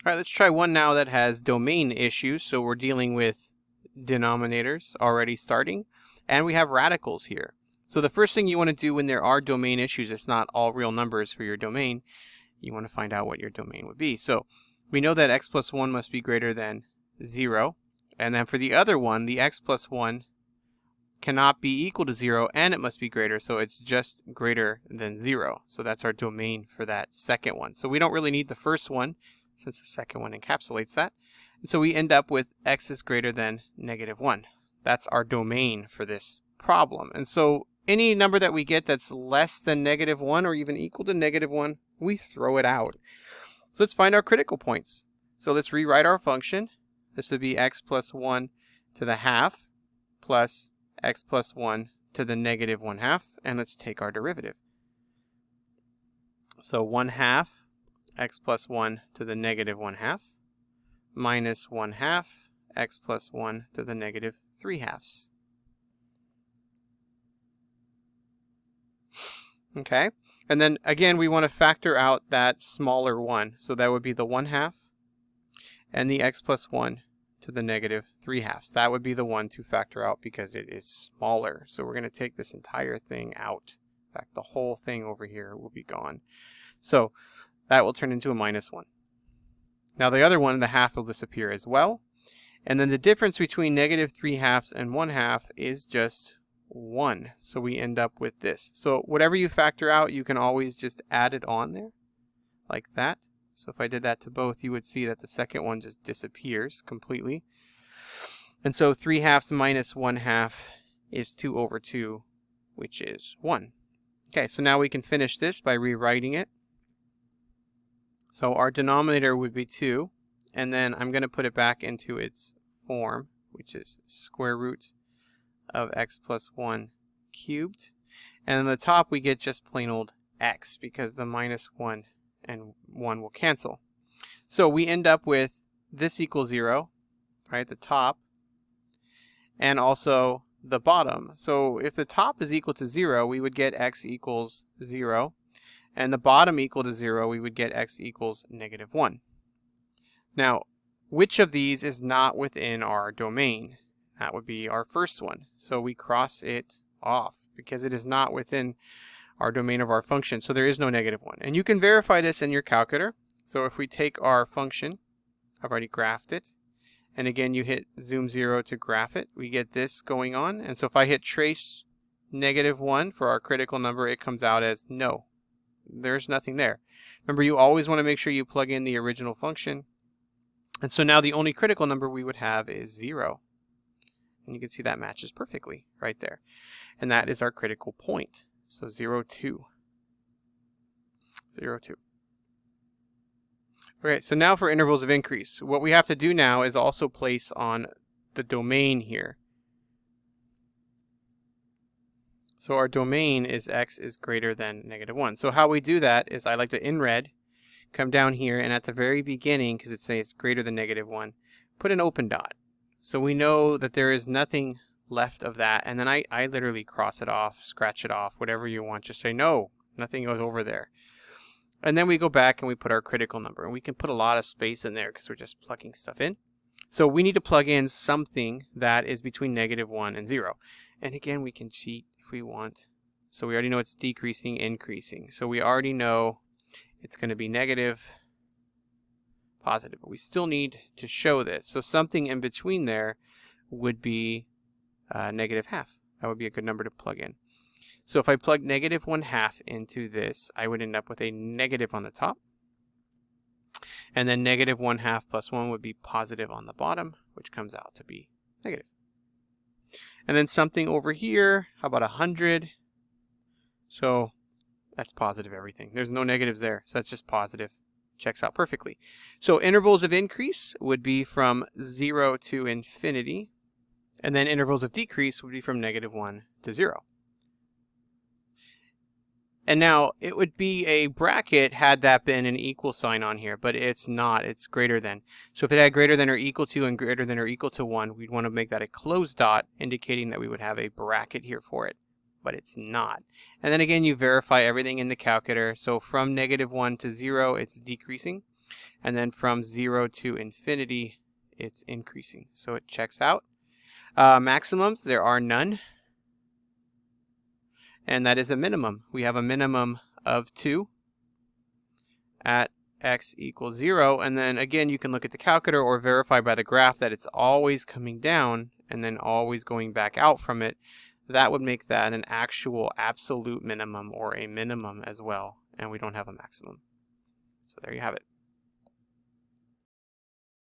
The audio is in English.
All right, let's try one now that has domain issues. So we're dealing with denominators already starting, and we have radicals here. So the first thing you want to do when there are domain issues, it's not all real numbers for your domain. You want to find out what your domain would be. So we know that x plus 1 must be greater than 0. And then for the other one, the x plus 1 cannot be equal to 0, and it must be greater, so it's just greater than 0. So that's our domain for that second one. So we don't really need the first one, since the second one encapsulates that. And so we end up with x is greater than -1. That's our domain for this problem. And so any number that we get that's less than -1 or even equal to -1, we throw it out. So let's find our critical points. So let's rewrite our function. This would be x plus 1 to the half plus x plus 1 to the -1/2, and let's take our derivative. So 1/2 x plus 1 to the -1/2 minus 1/2 x plus 1 to the -3/2. Okay, and then again we want to factor out that smaller one, so that would be the 1/2 and the x plus 1 to the -3/2. That would be the one to factor out because it is smaller. So we're going to take this entire thing out. In fact, the whole thing over here will be gone. So that will turn into a -1. Now the other one, the half, will disappear as well. And then the difference between -3/2 and 1/2 is just 1. So we end up with this. So whatever you factor out, you can always just add it on there like that. So if I did that to both, you would see that the second one just disappears completely. And so 3/2 minus 1/2 is 2/2, which is 1. Okay, so now we can finish this by rewriting it. So our denominator would be 2, and then I'm going to put it back into its form, which is square root of x plus 1 cubed. And on the top we get just plain old x, because the -1 and 1 will cancel. So we end up with this equals 0, right, the top, and also the bottom. So if the top is equal to 0, we would get x equals 0, and the bottom equal to 0, we would get x equals -1. Now, which of these is not within our domain? That would be our first one. So we cross it off because it is not within our domain of our function. So there is no -1. And you can verify this in your calculator. So if we take our function, I've already graphed it. And again, you hit zoom 0 to graph it. We get this going on. And so if I hit trace -1 for our critical number, it comes out as no. There's nothing there. Remember, you always want to make sure you plug in the original function. And so now the only critical number we would have is 0. And you can see that matches perfectly right there. And that is our critical point. So 0, 2. 0, 2. Okay, so now for intervals of increase. What we have to do now is also place on the domain here. So our domain is x is greater than -1. So how we do that is I like to, in red, come down here, and at the very beginning, because it says greater than -1, put an open dot. So we know that there is nothing left of that, and then I literally cross it off, scratch it off, whatever you want. Just say no, nothing goes over there. And then we go back and we put our critical number, and we can put a lot of space in there because we're just plugging stuff in. So we need to plug in something that is between -1 and 0. And again, we can cheat if we want. So we already know it's decreasing, increasing. So we already know it's going to be negative, positive, but we still need to show this. So something in between there would be -1/2. That would be a good number to plug in. So if I plug -1/2 into this, I would end up with a negative on the top. And then -1/2 plus 1 would be positive on the bottom, which comes out to be negative. And then something over here, how about 100? So that's positive everything. There's no negatives there, so that's just positive. Checks out perfectly. So intervals of increase would be from 0 to infinity, and then intervals of decrease would be from -1 to 0. And now it would be a bracket had that been an equal sign on here, but it's not. It's greater than. So if it had greater than or equal to and greater than or equal to 1, we'd want to make that a closed dot, indicating that we would have a bracket here for it, but it's not. And then again, you verify everything in the calculator. So from -1 to 0, it's decreasing. And then from 0 to infinity, it's increasing. So it checks out. Maximums, there are none. And that is a minimum. We have a minimum of 2 at x equals 0. And then again, you can look at the calculator or verify by the graph that it's always coming down and then always going back out from it. That would make that an actual absolute minimum or a minimum as well. And we don't have a maximum. So there you have it.